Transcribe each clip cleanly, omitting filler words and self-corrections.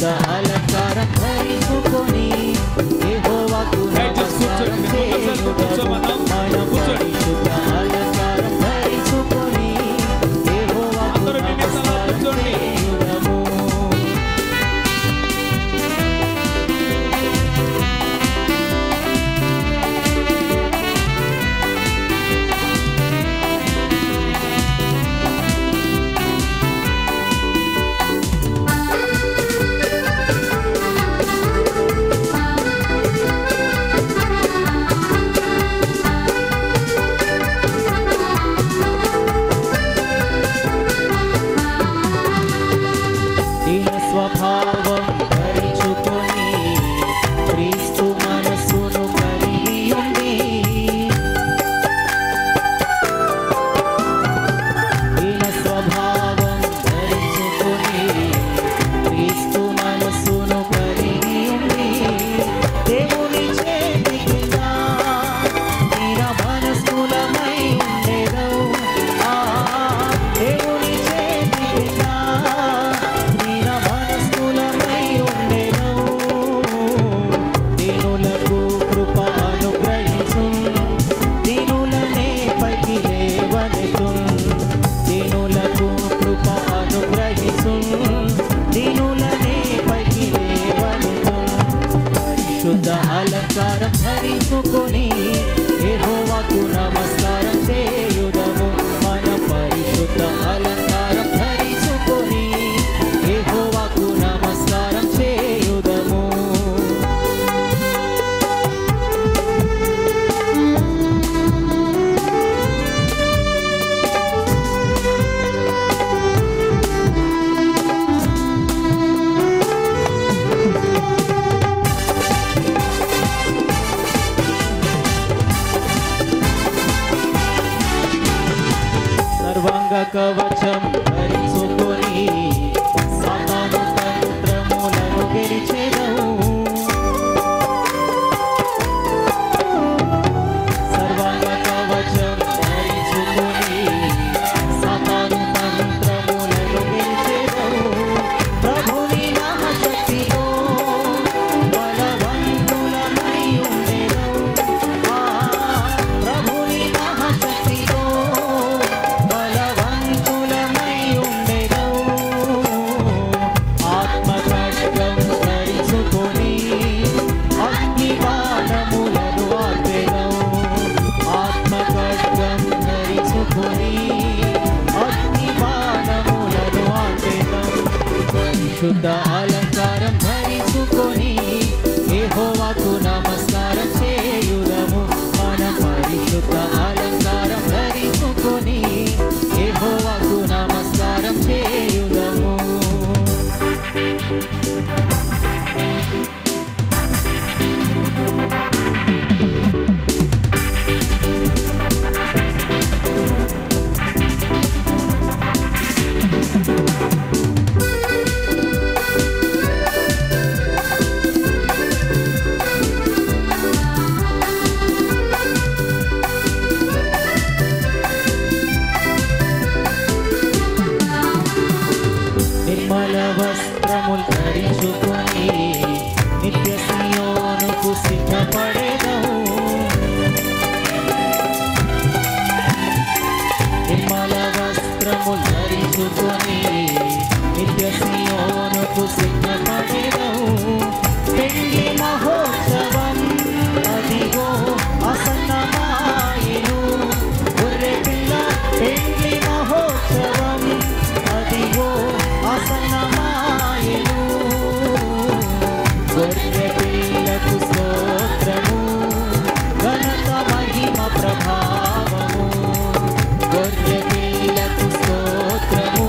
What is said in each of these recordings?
పరిశుద్ధ అలంకారం ధరించుకొని యెహోవాకు నమస్కారం చేయుదము మనం పరిశుద్ధ అలంకారం ధరించుకొని యెహోవాకు నమస్కారం చేయుదము. స్వభావం ధరించుకొని క్రీస్తు మనసును కలిగి ఉండి దీన స్వభావం ధరించుకొని క్రీస్తు మనసును కలిగి ఉండి దేవుని చేతి కింద దీన మనస్కులమై ఉండెదవు. దేవుని చేతి కింద దీనులకు కృప అనుగ్రహించు దీనులనే పైకి లేవనెత్తు దీనులకు కృప అనుగ్రహించు దీనులనే పైకి లేవనెత్తు. పరిశుద్ధ అలంకారం ధరించుకొని యెహోవాకు నమస్కారం చేయుదము మన పరిశుద్ధ అలంకారం ధరించుకొని యెహోవాకు నమస్కారం చేయుదము. సర్వాంగ కవచం ధరించుకొని సాతాను తంత్రములను గెలిచెదవు. సర్వాంగ కవచం ధరించుకొని సాతాను తంత్రములను గెలిచెదవు. ప్రభుని నామశక్తితో బలవంతులమై ఉండెదవు. ప్రభుని నామశక్తితో బలవంతులమై ఉండెదవు. ఆత్మ ఖడ్గం ధరించుకొని అగ్ని బాణములను ఆర్పెదవు. ఆత్మ ఖడ్గం ధరించుకొని అగ్ని బాణములను ఆర్పెదవు. పరిశుద్ధ అలంకారం ధరించుకొని యెహోవాకు నమస్కారం చేయుదము మన పరిశుద్ధ అలంకారం ధరించుకొని యెహోవాకు నమస్కారం చేయుదము. నిర్మల వస్త్రములు ధరించుకొని నిత్య సియోనుకు సిద్ధపడెదవు. నిర్మల వస్త్రములు ధరించుకొని నిత్య సియోనుకు సిద్ధపడెదవు. పెళ్లి మహోత్సవం అదిగో ఆసన్నమాయెను. గొర్రె పిల్ల పెళ్లి మహోత్సవం అదిగో ఆసన్నమాయెను. గొర్రె పిల్లకు స్తోత్రము ఘనత మహిమ ప్రభావము. గొర్రె పిల్లకు స్తోత్రము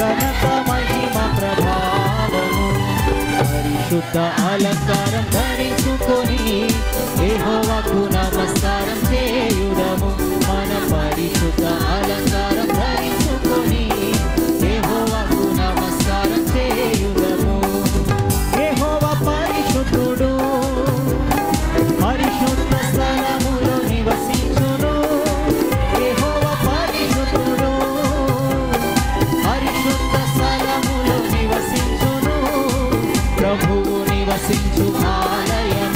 ఘనత మహిమ ప్రభావము. పరిశుద్ధ అలంకారం ధరించుకొని యెహోవాకు నమస్కారం చేయుదము మన పరిశుద్ధ అలంకారం ధరించుకొని యెహోవాకు నమస్కారం చేయుదము. యెహోవా పరిశుద్ధుడు పరిశుద్ధ స్థలములో నివసించును. యెహోవా పరిశుద్ధుడు పరిశుద్ధ స్థలములో నివసించును. నివసించు ఆలయము